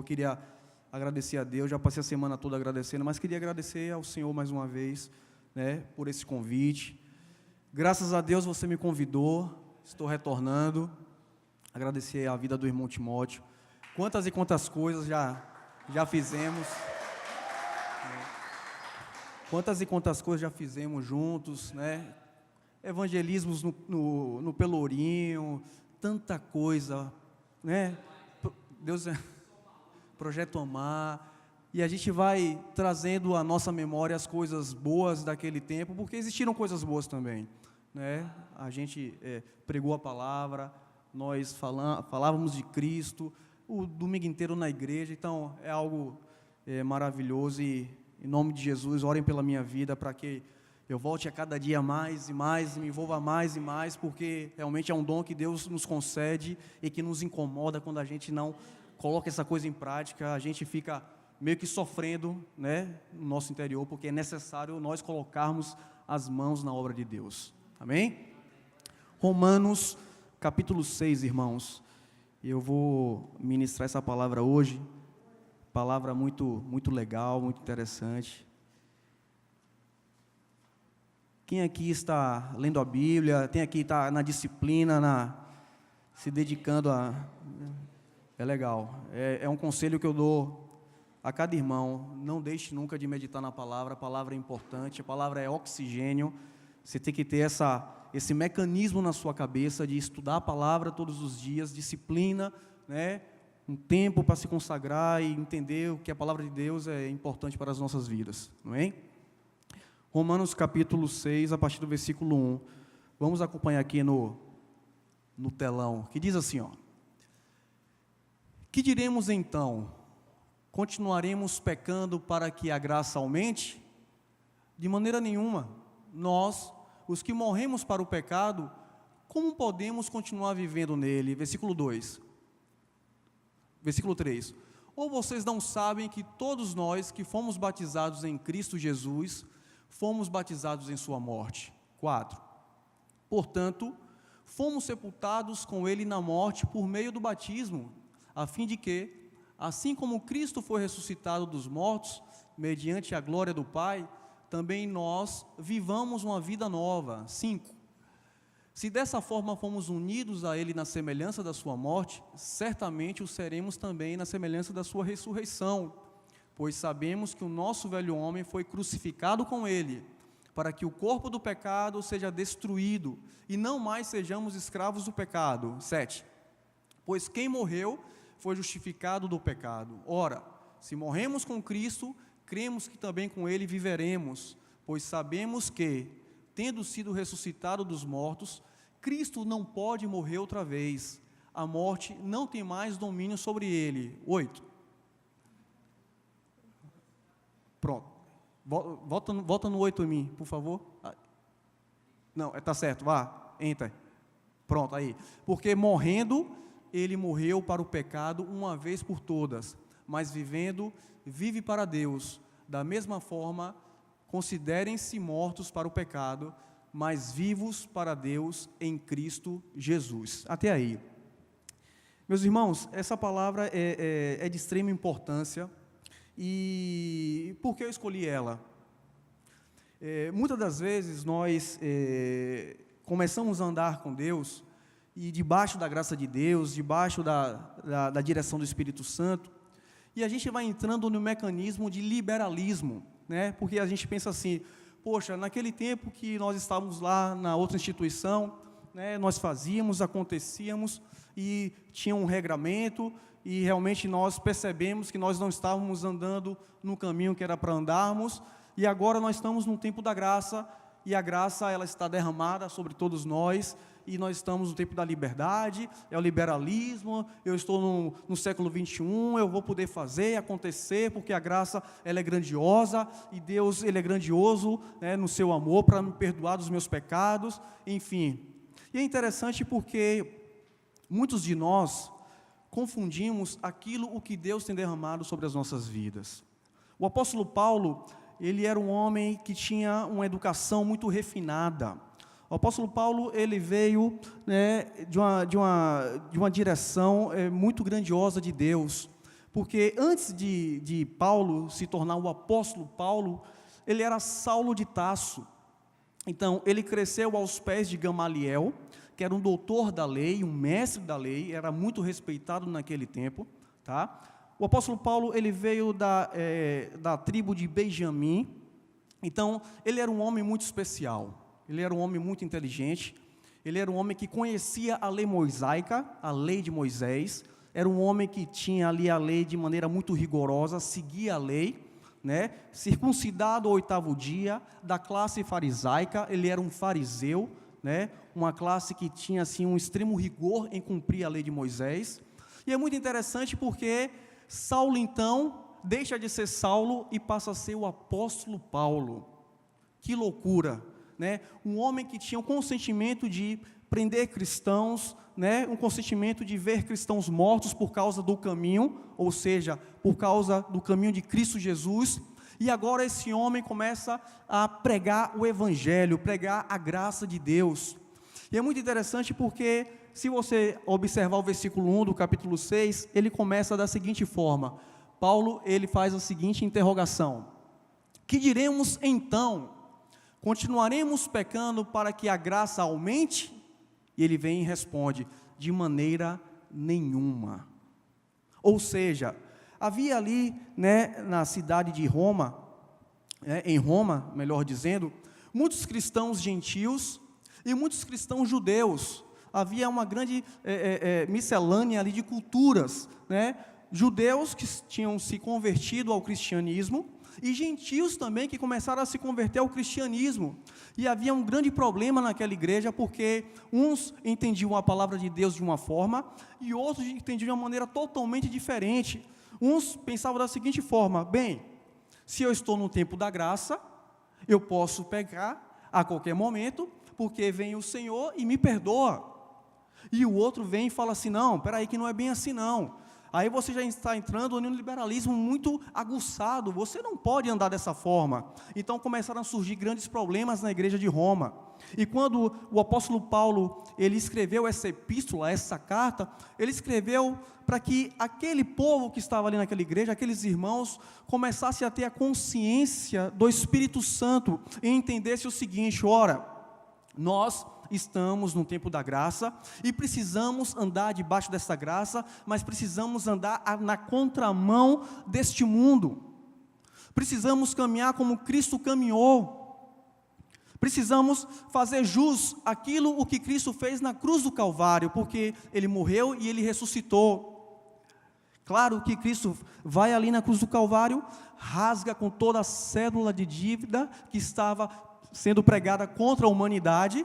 queria agradecer a Deus, já passei a semana toda agradecendo, mas queria agradecer ao Senhor mais uma vez, né, por esse convite. Graças a Deus você me convidou, estou retornando. Agradecer a vida do irmão Timóteo. Quantas e quantas coisas já fizemos. Quantas e quantas coisas já fizemos juntos, né? Evangelismos no Pelourinho, tanta coisa, né? Deus, Projeto Amar. E a gente vai trazendo à nossa memória as coisas boas daquele tempo, porque existiram coisas boas também, né? A gente pregou a palavra, nós falávamos de Cristo, o domingo inteiro na igreja, então é algo maravilhoso. E em nome de Jesus, orem pela minha vida para que eu volte a cada dia mais e mais, me envolva mais e mais, porque realmente é um dom que Deus nos concede e que nos incomoda quando a gente não coloca essa coisa em prática. A gente fica meio que sofrendo, né, no nosso interior, porque é necessário nós colocarmos as mãos na obra de Deus. Amém? Romanos, capítulo 6, irmãos. Eu vou ministrar essa palavra hoje, palavra muito legal, muito interessante. Quem aqui está lendo a Bíblia, quem aqui está na disciplina, se dedicando a... É legal, é um conselho que eu dou a cada irmão: não deixe nunca de meditar na palavra. A palavra é importante, a palavra é oxigênio. Você tem que ter esse mecanismo na sua cabeça de estudar a palavra todos os dias, disciplina, né? Um tempo para se consagrar e entender o que a palavra de Deus é importante para as nossas vidas, não é? Romanos capítulo 6, a partir do versículo 1. Vamos acompanhar aqui no telão, que diz assim, ó: que diremos então? Continuaremos pecando para que a graça aumente? De maneira nenhuma. Nós, os que morremos para o pecado, como podemos continuar vivendo nele? Versículo 2. Versículo 3. Ou vocês não sabem que todos nós que fomos batizados em Cristo Jesus, fomos batizados em sua morte? 4. Portanto, fomos sepultados com ele na morte por meio do batismo, a fim de que, assim como Cristo foi ressuscitado dos mortos, mediante a glória do Pai, também nós vivamos uma vida nova. 5. Se dessa forma fomos unidos a Ele na semelhança da sua morte, certamente o seremos também na semelhança da sua ressurreição, pois sabemos que o nosso velho homem foi crucificado com Ele, para que o corpo do pecado seja destruído, e não mais sejamos escravos do pecado. 7. Pois quem morreu foi justificado do pecado. Ora, se morremos com Cristo, cremos que também com Ele viveremos, pois sabemos que, tendo sido ressuscitado dos mortos, Cristo não pode morrer outra vez. A morte não tem mais domínio sobre Ele. 8. Pronto. Volta no 8 em mim, por favor. Não, está certo, vá, entra. Pronto, aí. Porque morrendo, Ele morreu para o pecado uma vez por todas, mas vivendo, vive para Deus. Da mesma forma, considerem-se mortos para o pecado, mas vivos para Deus em Cristo Jesus. Até aí. Meus irmãos, essa palavra é de extrema importância. E por que eu escolhi ela? Muitas das vezes nós começamos a andar com Deus, e debaixo da graça de Deus, debaixo da direção do Espírito Santo, e a gente vai entrando no mecanismo de liberalismo, né? Porque a gente pensa assim: poxa, naquele tempo que nós estávamos lá na outra instituição, né, nós fazíamos, acontecíamos, e tinha um regramento, e realmente nós percebemos que nós não estávamos andando no caminho que era para andarmos, e agora nós estamos no tempo da graça, e a graça ela está derramada sobre todos nós, e nós estamos no tempo da liberdade, é o liberalismo. Eu estou no século 21, eu vou poder fazer acontecer, porque a graça ela é grandiosa, e Deus ele é grandioso, né, no seu amor para me perdoar dos meus pecados, enfim. E é interessante porque muitos de nós confundimos o que Deus tem derramado sobre as nossas vidas. O apóstolo Paulo, ele era um homem que tinha uma educação muito refinada. O apóstolo Paulo, ele veio, né, de uma direção muito grandiosa de Deus, Porque antes de Paulo se tornar o apóstolo Paulo, ele era Saulo de Tarso. Então, ele cresceu aos pés de Gamaliel, que era um doutor da lei, um mestre da lei, era muito respeitado naquele tempo, tá? O apóstolo Paulo, ele veio da tribo de Benjamim. Então, ele era um homem muito especial, ele era um homem muito inteligente, ele era um homem que conhecia a lei mosaica, a lei de Moisés, era um homem que tinha ali a lei de maneira muito rigorosa, seguia a lei, né? Circuncidado ao 8º dia, da classe farisaica, ele era um fariseu, né? Uma classe que tinha assim, um extremo rigor em cumprir a lei de Moisés. E é muito interessante porque Saulo então deixa de ser Saulo e passa a ser o apóstolo Paulo. Que loucura, né? Um homem que tinha o consentimento de prender cristãos, né? Um consentimento de ver cristãos mortos por causa do caminho, ou seja, por causa do caminho de Cristo Jesus. E agora esse homem começa a pregar o evangelho, pregar a graça de Deus. E é muito interessante porque, se você observar o versículo 1 do capítulo 6, ele começa da seguinte forma: Paulo, ele faz a seguinte interrogação: que diremos então? Continuaremos pecando para que a graça aumente? E ele vem e responde: de maneira nenhuma. Ou seja, havia ali, né, na cidade de Roma, em Roma, melhor dizendo, muitos cristãos gentios e muitos cristãos judeus. Havia uma grande miscelânea ali de culturas, né? Judeus que tinham se convertido ao cristianismo e gentios também que começaram a se converter ao cristianismo. E havia um grande problema naquela igreja, porque uns entendiam a palavra de Deus de uma forma e outros entendiam de uma maneira totalmente diferente. Uns pensavam da seguinte forma: bem, se eu estou no tempo da graça, eu posso pecar a qualquer momento, porque vem o Senhor e me perdoa. E o outro vem e fala assim: não, peraí, que não é bem assim não. Aí você já está entrando em um liberalismo muito aguçado, você não pode andar dessa forma. Então começaram a surgir grandes problemas na igreja de Roma. E quando o apóstolo Paulo, ele escreveu essa epístola, essa carta, ele escreveu para que aquele povo que estava ali naquela igreja, aqueles irmãos, começassem a ter a consciência do Espírito Santo e entendessem o seguinte: ora, nós estamos no tempo da graça e precisamos andar debaixo dessa graça, mas precisamos andar na contramão deste mundo. Precisamos caminhar como Cristo caminhou. Precisamos fazer jus aquilo o que Cristo fez na cruz do Calvário, porque Ele morreu e Ele ressuscitou. Claro que Cristo vai ali na cruz do Calvário, rasga com toda a cédula de dívida que estava sendo pregada contra a humanidade.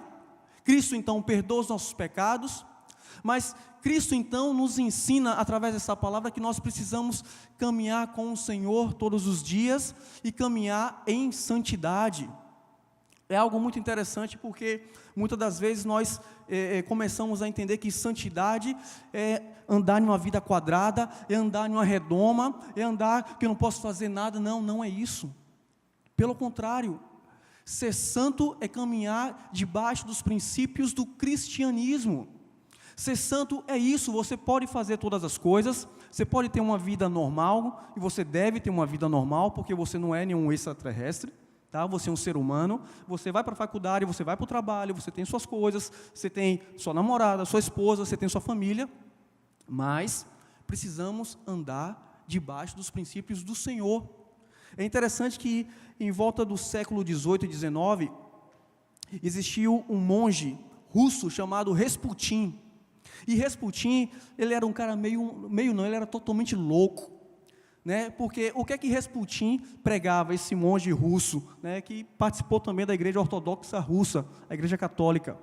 Cristo então perdoa os nossos pecados, mas Cristo então nos ensina através dessa palavra que nós precisamos caminhar com o Senhor todos os dias e caminhar em santidade. É algo muito interessante porque muitas das vezes nós começamos a entender que santidade é andar em uma vida quadrada, é andar em uma redoma, é andar que eu não posso fazer nada. Não, não é isso. Pelo contrário, ser santo é caminhar debaixo dos princípios do cristianismo. Ser santo é isso: você pode fazer todas as coisas, você pode ter uma vida normal, e você deve ter uma vida normal, porque você não é nenhum extraterrestre, tá? Você é um ser humano, você vai para a faculdade, você vai para o trabalho, você tem suas coisas, você tem sua namorada, sua esposa, você tem sua família, mas precisamos andar debaixo dos princípios do Senhor. É interessante que em volta do século 18 e 19, existiu um monge russo chamado Rasputin. E Rasputin, ele era um cara ele era totalmente louco, né? Porque o que é que Rasputin pregava, esse monge russo, né? Que participou também da igreja ortodoxa russa, a igreja católica.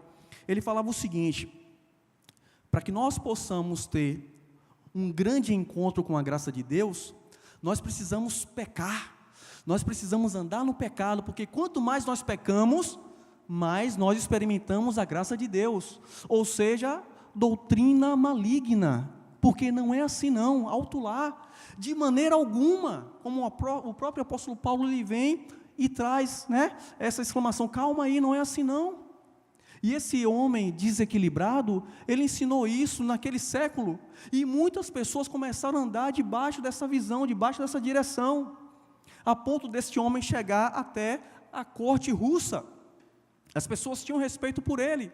Ele falava o seguinte: para que nós possamos ter um grande encontro com a graça de Deus, nós precisamos pecar. Nós precisamos andar no pecado, porque quanto mais nós pecamos, mais nós experimentamos a graça de Deus. Ou seja, doutrina maligna, porque não é assim não, alto lá, de maneira alguma, como o próprio apóstolo Paulo ele vem e traz, né, essa exclamação: calma aí, não é assim não. E esse homem desequilibrado, ele ensinou isso naquele século, e muitas pessoas começaram a andar debaixo dessa visão, debaixo dessa direção, a ponto desse homem chegar até a corte russa. As pessoas tinham respeito por ele.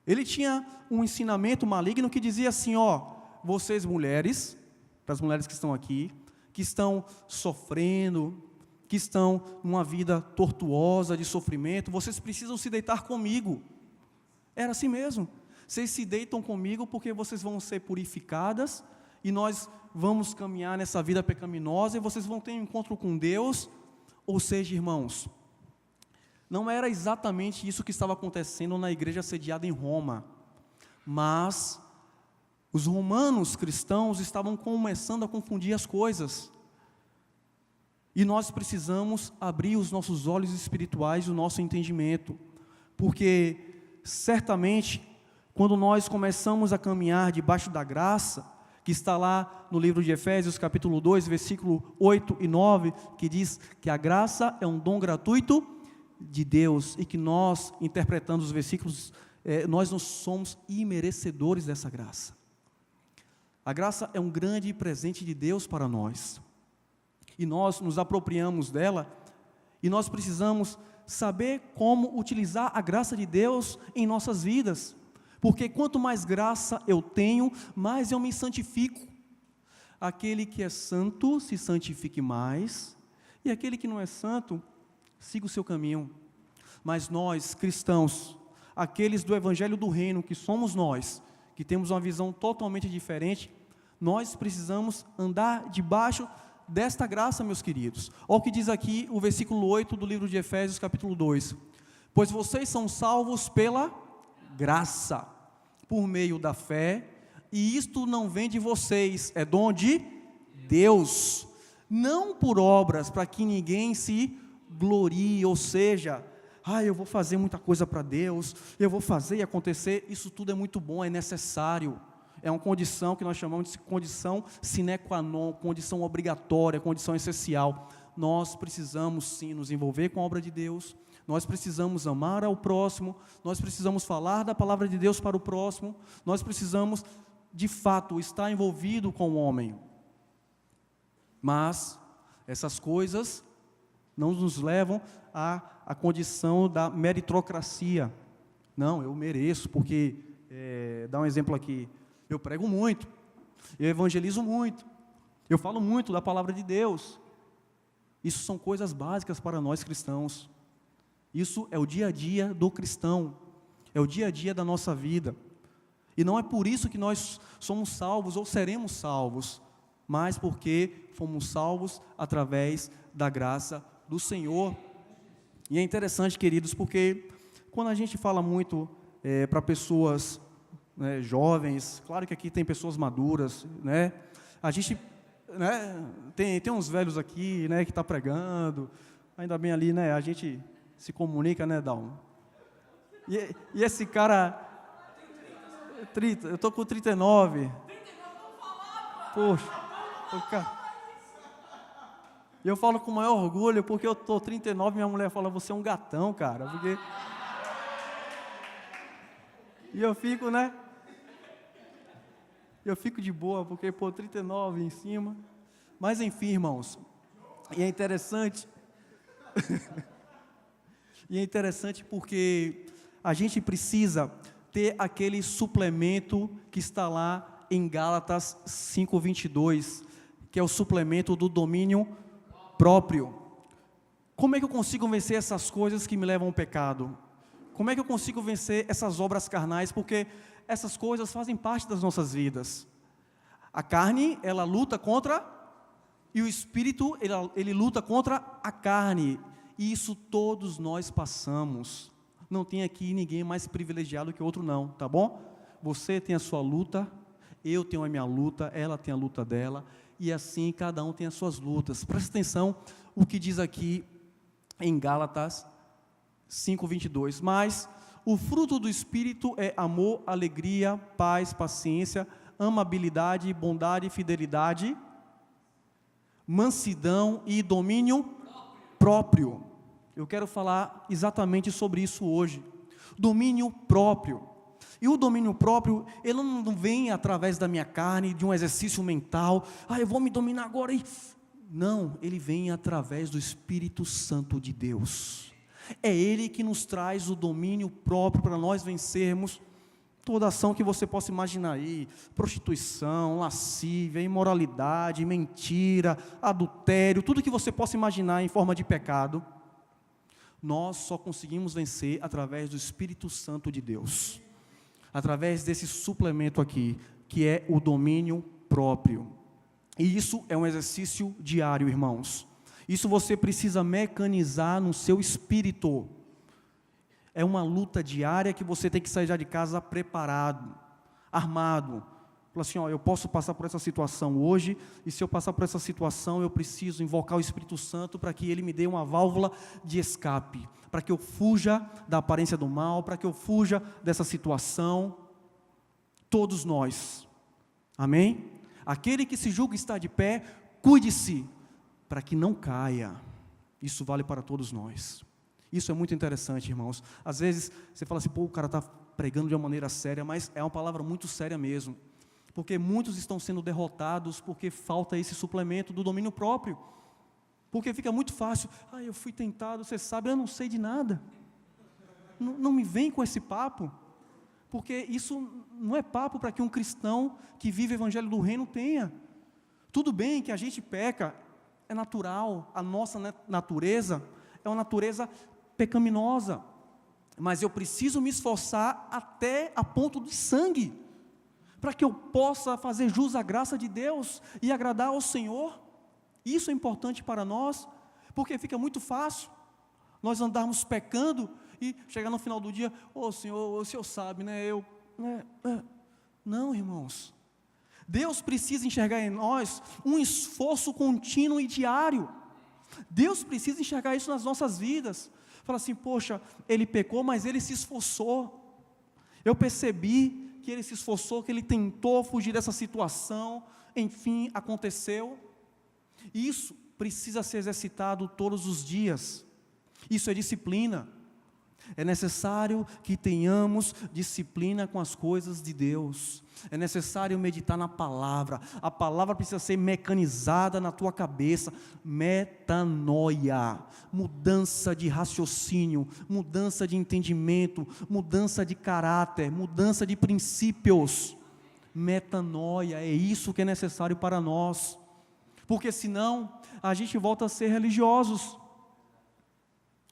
Ele tinha um ensinamento maligno que dizia assim, ó, vocês mulheres, para as mulheres que estão aqui, que estão sofrendo, que estão numa vida tortuosa, de sofrimento, vocês precisam se deitar comigo. Era assim mesmo. Vocês se deitam comigo porque vocês vão ser purificadas e nós vamos caminhar nessa vida pecaminosa e vocês vão ter um encontro com Deus. Ou seja, irmãos, não era exatamente isso que estava acontecendo na igreja sediada em Roma, mas os romanos cristãos estavam começando a confundir as coisas. E nós precisamos abrir os nossos olhos espirituais e o nosso entendimento, porque certamente, quando nós começamos a caminhar debaixo da graça, que está lá no livro de Efésios, capítulo 2, versículo 8 e 9, que diz que a graça é um dom gratuito de Deus, e que nós, interpretando os versículos, nós não somos imerecedores dessa graça. A graça é um grande presente de Deus para nós, e nós nos apropriamos dela, e nós precisamos saber como utilizar a graça de Deus em nossas vidas, porque quanto mais graça eu tenho, mais eu me santifico. Aquele que é santo se santifique mais, e aquele que não é santo, siga o seu caminho. Mas nós, cristãos, aqueles do Evangelho do Reino, que somos nós, que temos uma visão totalmente diferente, nós precisamos andar debaixo desta graça, meus queridos. Olha o que diz aqui o versículo 8 do livro de Efésios, capítulo 2. Pois vocês são salvos pela graça, por meio da fé, e isto não vem de vocês, é dom de Deus, não por obras, para que ninguém se glorie, ou seja, eu vou fazer muita coisa para Deus, eu vou fazer e acontecer. Isso tudo é muito bom, é necessário, é uma condição que nós chamamos de condição sine qua non, condição obrigatória, condição essencial. Nós precisamos sim nos envolver com a obra de Deus, nós precisamos amar ao próximo, nós precisamos falar da palavra de Deus para o próximo, nós precisamos, de fato, estar envolvido com o homem. Mas essas coisas não nos levam à condição da meritocracia. Não, eu mereço, porque, dá um exemplo aqui, eu prego muito, eu evangelizo muito, eu falo muito da palavra de Deus. Isso são coisas básicas para nós cristãos. Isso é o dia a dia do cristão, é o dia a dia da nossa vida. E não é por isso que nós somos salvos ou seremos salvos, mas porque fomos salvos através da graça do Senhor. E é interessante, queridos, porque quando a gente fala muito para pessoas jovens, claro que aqui tem pessoas maduras, né? A gente, né, tem uns velhos aqui, né, que está pregando, ainda bem ali, né, a gente se comunica, né, Dalma? E esse cara, 30, eu estou com 39. Poxa, e eu falo com o maior orgulho, porque eu estou 39, minha mulher fala, você é um gatão, cara, porque... E eu fico, né? Eu fico de boa, porque, 39 em cima. Mas, enfim, irmãos, e é interessante... E é interessante porque a gente precisa ter aquele suplemento que está lá em Gálatas 5:22, que é o suplemento do domínio próprio. Como é que eu consigo vencer essas coisas que me levam ao pecado? Como é que eu consigo vencer essas obras carnais? Porque essas coisas fazem parte das nossas vidas. A carne, ela luta contra, e o espírito, ele luta contra a carne. E isso todos nós passamos. Não tem aqui ninguém mais privilegiado que outro não, tá bom? Você tem a sua luta, eu tenho a minha luta, ela tem a luta dela, e assim cada um tem as suas lutas. Presta atenção o que diz aqui em Gálatas 5:22. Mas o fruto do Espírito é amor, alegria, paz, paciência, amabilidade, bondade, fidelidade, mansidão e domínio próprio. Eu quero falar exatamente sobre isso hoje. domínio próprio. E o domínio próprio, ele não vem através da minha carne, de um exercício mental, eu vou me dominar agora. Não, ele vem através do Espírito Santo de Deus. É Ele que nos traz o domínio próprio para nós vencermos toda ação que você possa imaginar aí, prostituição, lascívia, imoralidade, mentira, adultério, tudo que você possa imaginar em forma de pecado. Nós só conseguimos vencer através do Espírito Santo de Deus, através desse suplemento aqui, que é o domínio próprio. E isso é um exercício diário, irmãos. Isso você precisa mecanizar no seu espírito. É uma luta diária que você tem que sair já de casa preparado, armado. Fala assim, eu posso passar por essa situação hoje, e se eu passar por essa situação, eu preciso invocar o Espírito Santo para que Ele me dê uma válvula de escape, para que eu fuja da aparência do mal, para que eu fuja dessa situação. Todos nós. Amém? Aquele que se julga estar de pé, cuide-se, para que não caia. Isso vale para todos nós. Isso é muito interessante, irmãos. Às vezes, você fala assim, o cara está pregando de uma maneira séria, mas é uma palavra muito séria mesmo. Porque muitos estão sendo derrotados porque falta esse suplemento do domínio próprio. Porque fica muito fácil, eu fui tentado, você sabe, eu não sei de nada. Não me vem com esse papo. Porque isso não é papo para que um cristão que vive o evangelho do reino tenha. Tudo bem que a gente peca, é natural, a nossa natureza é uma natureza pecaminosa, mas eu preciso me esforçar até a ponto de sangue, para que eu possa fazer jus à graça de Deus e agradar ao Senhor. Isso é importante para nós, porque fica muito fácil nós andarmos pecando e chegar no final do dia, Senhor, o Senhor sabe, né? Não, irmãos. Deus precisa enxergar em nós um esforço contínuo e diário. Deus precisa enxergar isso nas nossas vidas. Fala assim, poxa, ele pecou, mas ele se esforçou. Eu percebi que ele se esforçou, que ele tentou fugir dessa situação, enfim, aconteceu. Isso precisa ser exercitado todos os dias. Isso é disciplina. É necessário que tenhamos disciplina com as coisas de Deus. É necessário meditar na palavra. A palavra precisa ser mecanizada na tua cabeça. Metanoia, mudança de raciocínio, mudança de entendimento, mudança de caráter, mudança de princípios. Metanoia, é isso que é necessário para nós. Porque senão a gente volta a ser religiosos.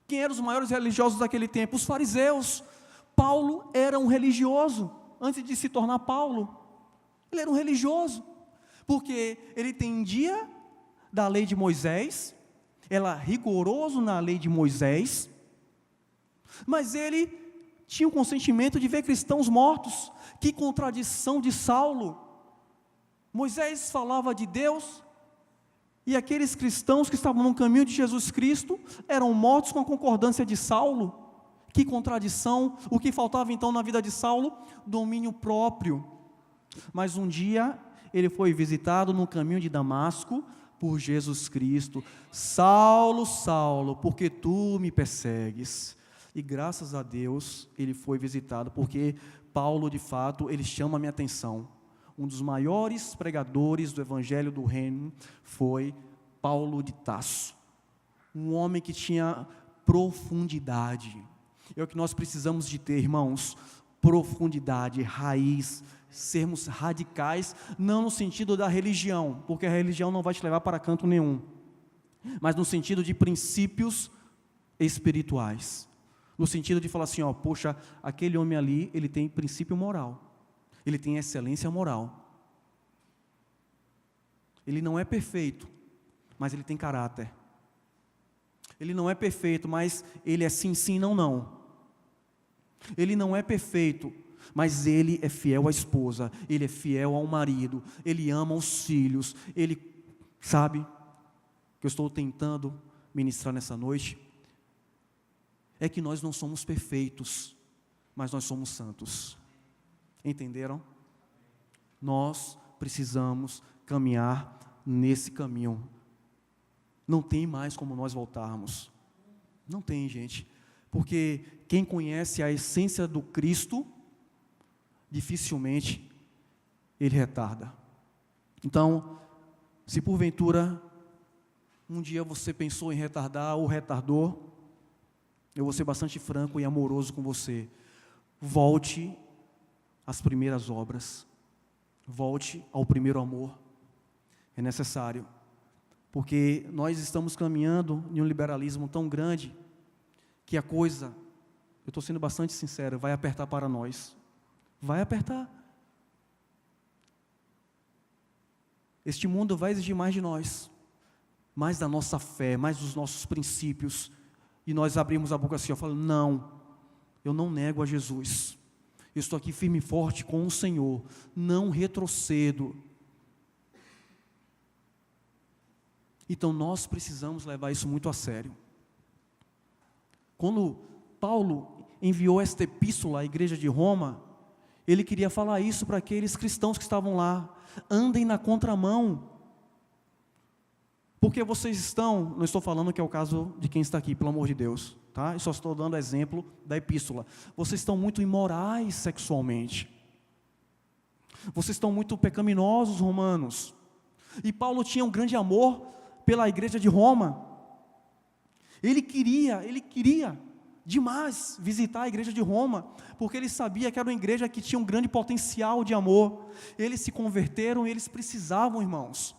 Quem eram os maiores religiosos daquele tempo? Os fariseus. Paulo era um religioso, antes de se tornar Paulo. Ele era um religioso, porque ele entendia da lei de Moisés, era rigoroso na lei de Moisés, mas ele tinha o consentimento de ver cristãos mortos. Que contradição de Saulo! Moisés falava de Deus, e aqueles cristãos que estavam no caminho de Jesus Cristo eram mortos com a concordância de Saulo. Que contradição! O que faltava então na vida de Saulo? Domínio próprio. Mas um dia ele foi visitado no caminho de Damasco por Jesus Cristo. Saulo, Saulo, por que tu me persegues? E graças a Deus ele foi visitado, porque Paulo de fato, ele chama a minha atenção. Um dos maiores pregadores do Evangelho do Reino foi Paulo de Tarso. Um homem que tinha profundidade. É o que nós precisamos de ter, irmãos. Profundidade, raiz, sermos radicais, não no sentido da religião, porque a religião não vai te levar para canto nenhum, mas no sentido de princípios espirituais. No sentido de falar assim, poxa, aquele homem ali, ele tem princípio moral. Ele tem excelência moral. Ele não é perfeito, mas ele tem caráter. Ele não é perfeito, mas ele é sim, sim, não, não. Ele não é perfeito, mas ele é fiel à esposa, ele é fiel ao marido, ele ama os filhos, ele, sabe, que eu estou tentando ministrar nessa noite, é que nós não somos perfeitos, mas nós somos santos. Entenderam? Nós precisamos caminhar nesse caminho. Não tem mais como nós voltarmos. Não tem, gente. Porque quem conhece a essência do Cristo, dificilmente ele retarda. Então, se porventura um dia você pensou em retardar ou retardou, eu vou ser bastante franco e amoroso com você. Volte às primeiras obras. Volte ao primeiro amor. É necessário. Porque nós estamos caminhando em um liberalismo tão grande que a coisa, eu estou sendo bastante sincero, vai apertar para nós. Vai apertar. Este mundo vai exigir mais de nós, mais da nossa fé, mais dos nossos princípios. E nós abrimos a boca assim, eu falo, não, eu não nego a Jesus. Eu estou aqui firme e forte com o Senhor, não retrocedo. Então nós precisamos levar isso muito a sério. Quando Paulo enviou esta epístola à igreja de Roma, ele queria falar isso para aqueles cristãos que estavam lá. Andem na contramão. Porque vocês estão, não estou falando que é o caso de quem está aqui, pelo amor de Deus, tá? Eu só estou dando exemplo da epístola. Vocês estão muito imorais sexualmente. Vocês estão muito pecaminosos, romanos. E Paulo tinha um grande amor pela igreja de Roma. Ele queria demais visitar a igreja de Roma, porque ele sabia que era uma igreja que tinha um grande potencial de amor. Eles se converteram e eles precisavam, irmãos,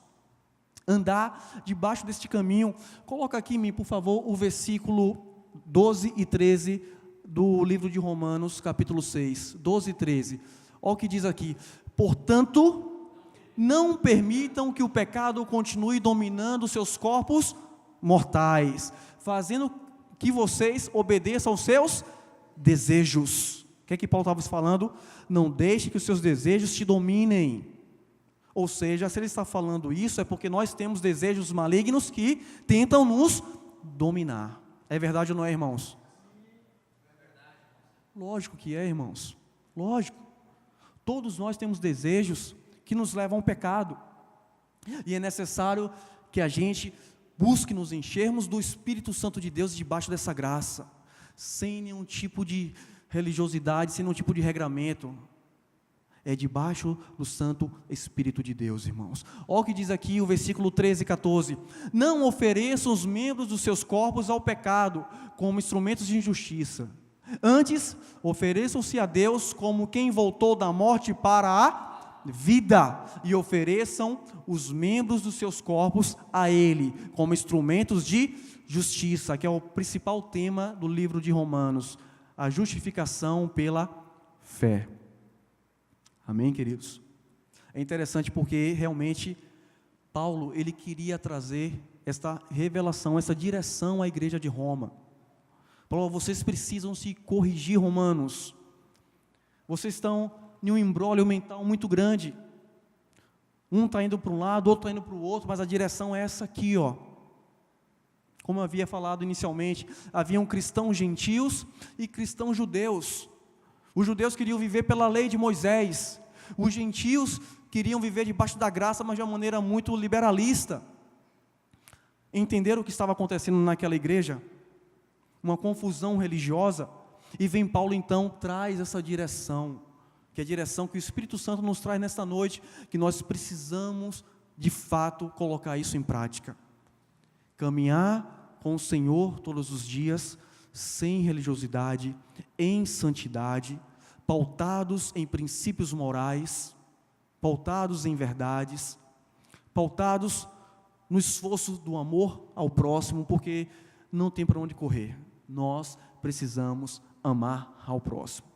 andar debaixo deste caminho. Coloca aqui em mim, por favor, o versículo 12 e 13 do livro de Romanos, capítulo 6, 12 e 13. Olha o que diz aqui: portanto, não permitam que o pecado continue dominando seus corpos mortais, fazendo que vocês obedeçam aos seus desejos. O que é que Paulo estava falando? Não deixe que os seus desejos te dominem. Ou seja, se ele está falando isso, é porque nós temos desejos malignos que tentam nos dominar. É verdade ou não é, irmãos? Lógico que é, irmãos. Lógico. Todos nós temos desejos que nos levam ao pecado. E é necessário que a gente busque nos enchermos do Espírito Santo de Deus debaixo dessa graça, sem nenhum tipo de religiosidade, sem nenhum tipo de regramento. É debaixo do Santo Espírito de Deus, irmãos. Olha o que diz aqui o versículo 13 e 14. Não ofereçam os membros dos seus corpos ao pecado, como instrumentos de injustiça. Antes, ofereçam-se a Deus como quem voltou da morte para a vida, e ofereçam os membros dos seus corpos a Ele, como instrumentos de justiça, que é o principal tema do livro de Romanos, a justificação pela fé. Amém, queridos? É interessante porque realmente Paulo, ele queria trazer esta revelação, essa direção à igreja de Roma. Paulo, vocês precisam se corrigir, romanos. Vocês estão em um imbróglio mental muito grande. Um está indo para um lado, outro está indo para o outro, mas a direção é essa aqui, ó. Como eu havia falado inicialmente, haviam cristãos gentios e cristãos judeus. Os judeus queriam viver pela lei de Moisés. Os gentios queriam viver debaixo da graça, mas de uma maneira muito liberalista. Entenderam o que estava acontecendo naquela igreja? Uma confusão religiosa. E vem Paulo então, traz essa direção, que é a direção que o Espírito Santo nos traz nesta noite, que nós precisamos de fato colocar isso em prática. Caminhar com o Senhor todos os dias, sem religiosidade, em santidade, pautados em princípios morais, pautados em verdades, pautados no esforço do amor ao próximo, porque não tem para onde correr. Nós precisamos amar ao próximo.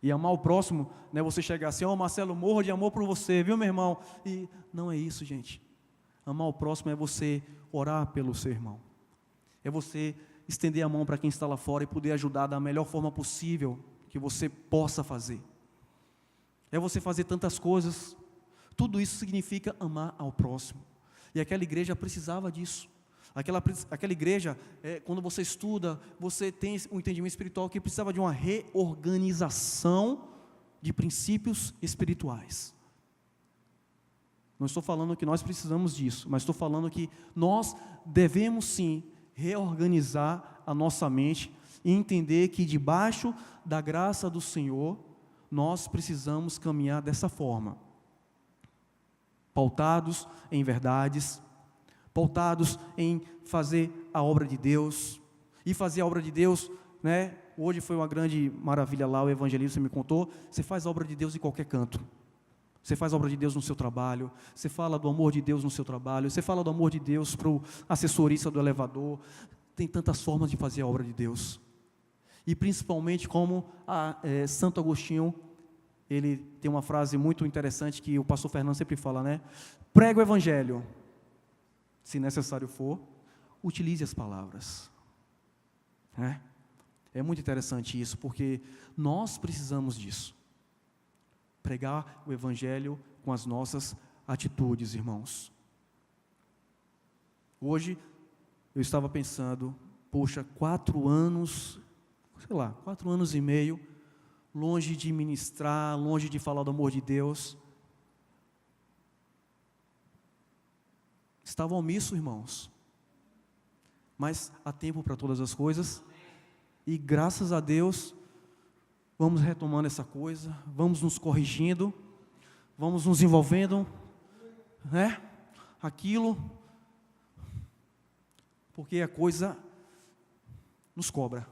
E amar o próximo, não é você chegar assim, Marcelo, morro de amor por você, viu, meu irmão? E não é isso, gente. Amar o próximo é você orar pelo seu irmão. É você estender a mão para quem está lá fora e poder ajudar da melhor forma possível que você possa fazer. É você fazer tantas coisas. Tudo isso significa amar ao próximo. E aquela igreja precisava disso. Aquela igreja, quando você estuda, você tem um entendimento espiritual que precisava de uma reorganização de princípios espirituais. Não estou falando que nós precisamos disso, mas estou falando que nós devemos sim reorganizar a nossa mente e entender que debaixo da graça do Senhor, nós precisamos caminhar dessa forma, pautados em verdades, pautados em fazer a obra de Deus, e fazer a obra de Deus, né? Hoje foi uma grande maravilha lá, o evangelista me contou, você faz a obra de Deus em qualquer canto. Você faz a obra de Deus no seu trabalho, você fala do amor de Deus no seu trabalho, você fala do amor de Deus para o assessorista do elevador, tem tantas formas de fazer a obra de Deus. E principalmente como Santo Agostinho, ele tem uma frase muito interessante que o pastor Fernando sempre fala, né? Prega o evangelho, se necessário for, utilize as palavras. É muito interessante isso, porque nós precisamos disso. Pregar o evangelho com as nossas atitudes, irmãos. Hoje, eu estava pensando, poxa, 4 anos, 4 anos e meio, longe de ministrar, longe de falar do amor de Deus. Estava omisso, irmãos. Mas há tempo para todas as coisas. E graças a Deus, vamos retomando essa coisa, vamos nos corrigindo, vamos nos envolvendo, aquilo, porque a coisa nos cobra.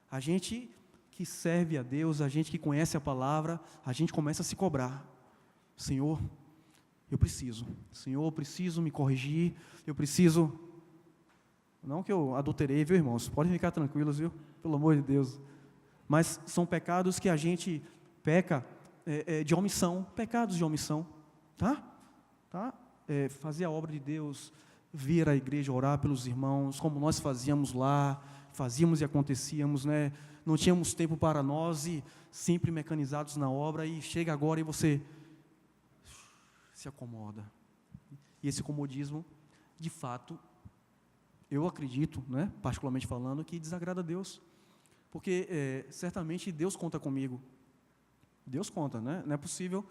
A gente que serve a Deus, a gente que conhece a palavra, a gente começa a se cobrar. Senhor, eu preciso me corrigir, eu preciso... Não que eu adulterei, viu, irmãos? Podem ficar tranquilos, viu? Pelo amor de Deus. Mas são pecados que a gente peca de omissão, pecados de omissão, tá? Fazer a obra de Deus, vir à igreja, orar pelos irmãos, como nós fazíamos lá, fazíamos e acontecíamos, né? Não tínhamos tempo para nós e sempre mecanizados na obra, e chega agora e você se acomoda. E esse comodismo, de fato, eu acredito, né, particularmente falando, que desagrada a Deus, porque certamente Deus conta comigo. Deus conta, né? Não é possível,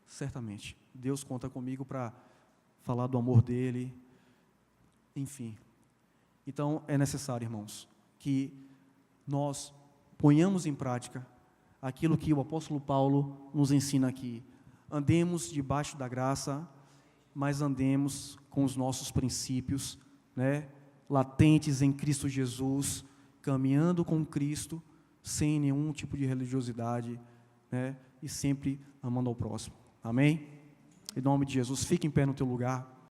certamente. Deus conta comigo para falar do amor dele, enfim. Então, é necessário, irmãos, que nós ponhamos em prática aquilo que o apóstolo Paulo nos ensina aqui. Andemos debaixo da graça, mas andemos com os nossos princípios, né, latentes em Cristo Jesus, caminhando com Cristo, sem nenhum tipo de religiosidade, né, e sempre amando ao próximo. Amém? Em nome de Jesus, fique em pé no teu lugar.